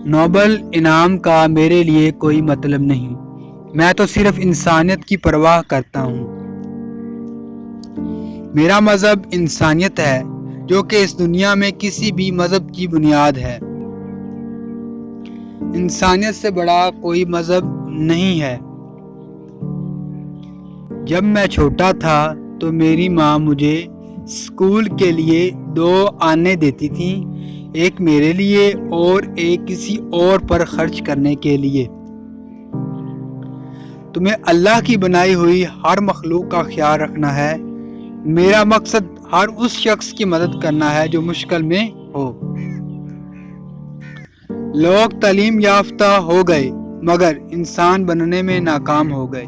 Nobel इनाम का मेरे लिए कोई मतलब नहीं। मैं तो सिर्फ इंसानियत की परवाह करता हूँ। मेरा मजहब इंसानियत है, जो कि इस दुनिया में किसी भी मजहब की बुनियाद है। इंसानियत से बड़ा कोई मजहब नहीं है। जब मैं छोटा था तो मेरी माँ मुझे स्कूल के लिए 2 आने देती थी, एक मेरे लिए और एक किसी और पर खर्च करने के लिए। तुम्हें अल्लाह की बनाई हुई हर मखलूक का ख्याल रखना है। मेरा मकसद हर उस शख्स की मदद करना है जो मुश्किल में हो। लोग तालीम याफ्ता हो गए मगर इंसान बनने में नाकाम हो गए।